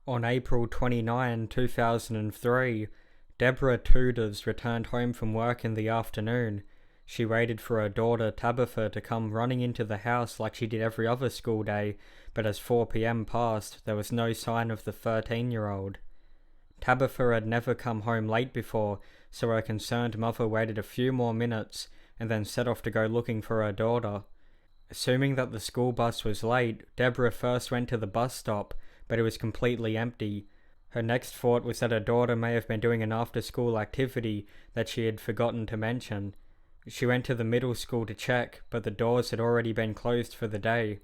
On April 29, 2003, Deborah Tuders returned home from work in the afternoon. She waited for her daughter Tabitha to come running into the house like she did every other school day, but as 4 p.m. passed, there was no sign of the 13-year-old. Tabitha had never come home late before, so her concerned mother waited a few more minutes and then set off to go looking for her daughter. Assuming that the school bus was late, Deborah first went to the bus stop, but it was completely empty. Her next thought was that her daughter may have been doing an after-school activity that she had forgotten to mention. She went to the middle school to check, but the doors had already been closed for the day.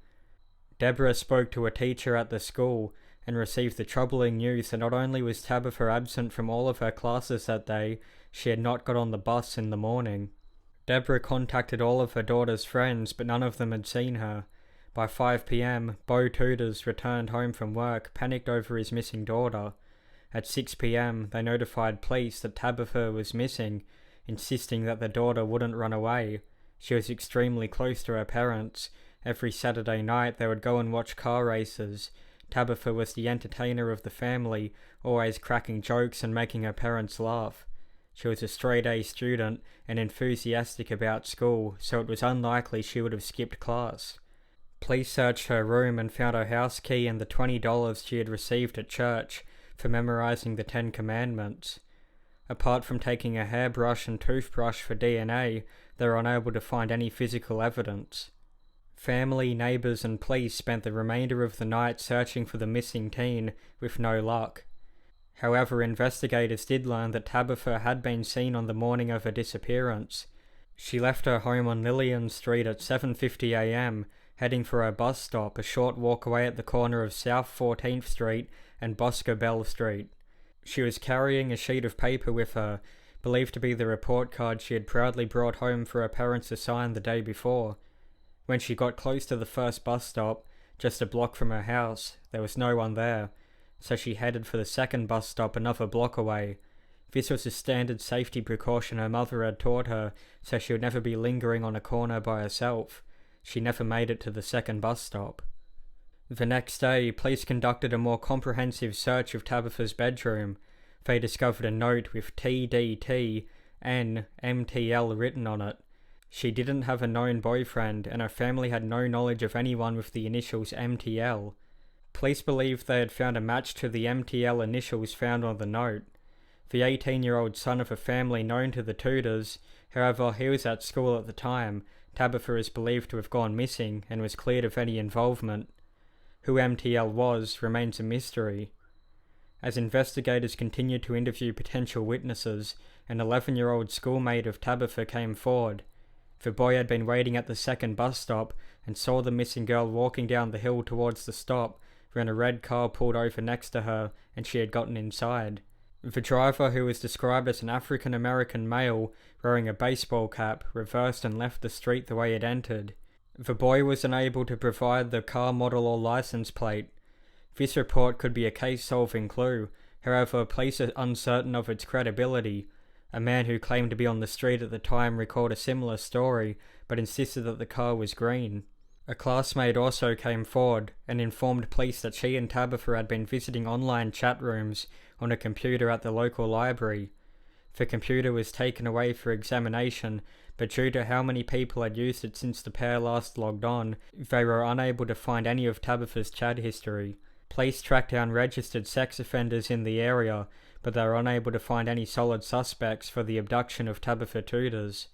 Deborah spoke to a teacher at the school and received the troubling news that not only was Tabitha absent from all of her classes that day, she had not got on the bus in the morning. Deborah contacted all of her daughter's friends, but none of them had seen her. By 5 p.m, Bo Tuders returned home from work, panicked over his missing daughter. At 6 p.m, they notified police that Tabitha was missing, insisting that the daughter wouldn't run away. She was extremely close to her parents. Every Saturday night they would go and watch car races. Tabitha was the entertainer of the family, always cracking jokes and making her parents laugh. She was a straight-A student and enthusiastic about school, so it was unlikely she would have skipped class. Police searched her room and found her house key and the $20 she had received at church for memorizing the 10 Commandments. Apart from taking a hairbrush and toothbrush for DNA, they were unable to find any physical evidence. Family, neighbours and police spent the remainder of the night searching for the missing teen, with no luck. However, investigators did learn that Tabitha had been seen on the morning of her disappearance. She left her home on Lillian Street at 7:50 a.m, heading for her bus stop, a short walk away at the corner of South 14th Street and Bosco Bell Street. She was carrying a sheet of paper with her, believed to be the report card she had proudly brought home for her parents to sign the day before. When she got close to the first bus stop, just a block from her house, there was no one there, so she headed for the second bus stop another block away. This was a standard safety precaution her mother had taught her, so she would never be lingering on a corner by herself. She never made it to the second bus stop. The next day, police conducted a more comprehensive search of Tabitha's bedroom. They discovered a note with TDT and MTL written on it. She didn't have a known boyfriend, and her family had no knowledge of anyone with the initials MTL. Police believed they had found a match to the MTL initials found on the note. The 18-year-old son of a family known to the Tuders, however, he was at school at the time. Tabitha is believed to have gone missing and was cleared of any involvement. Who MTL was remains a mystery. As investigators continued to interview potential witnesses, an 11-year-old schoolmate of Tabitha came forward. The boy had been waiting at the second bus stop and saw the missing girl walking down the hill towards the stop when a red car pulled over next to her and she had gotten inside. The driver, who was described as an African-American male wearing a baseball cap, reversed and left the street the way it entered. The boy was unable to provide the car model or license plate. This report could be a case-solving clue, however, police are uncertain of its credibility. A man who claimed to be on the street at the time recalled a similar story, but insisted that the car was green. A classmate also came forward and informed police that she and Tabitha had been visiting online chat rooms on a computer at the local library. The computer was taken away for examination, but due to how many people had used it since the pair last logged on, they were unable to find any of Tabitha's chat history. Police tracked down registered sex offenders in the area, but they were unable to find any solid suspects for the abduction of Tabitha Tuders.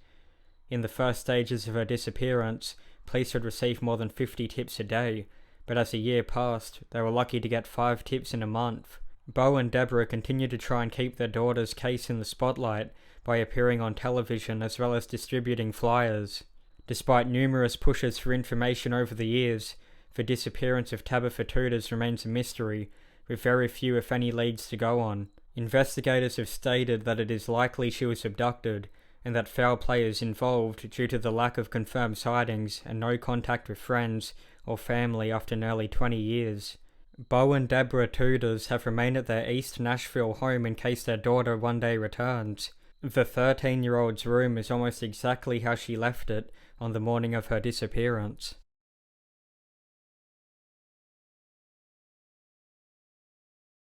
In the first stages of her disappearance, police had received more than 50 tips a day, but as a year passed, they were lucky to get 5 tips in a month. Bo and Deborah continued to try and keep their daughter's case in the spotlight by appearing on television as well as distributing flyers. Despite numerous pushes for information over the years, the disappearance of Tabitha Tuders remains a mystery, with very few if any leads to go on. Investigators have stated that it is likely she was abducted, and that foul play is involved due to the lack of confirmed sightings and no contact with friends or family after nearly 20 years. Bo and Deborah Tuders have remained at their East Nashville home in case their daughter one day returns. The 13-year-old's room is almost exactly how she left it on the morning of her disappearance.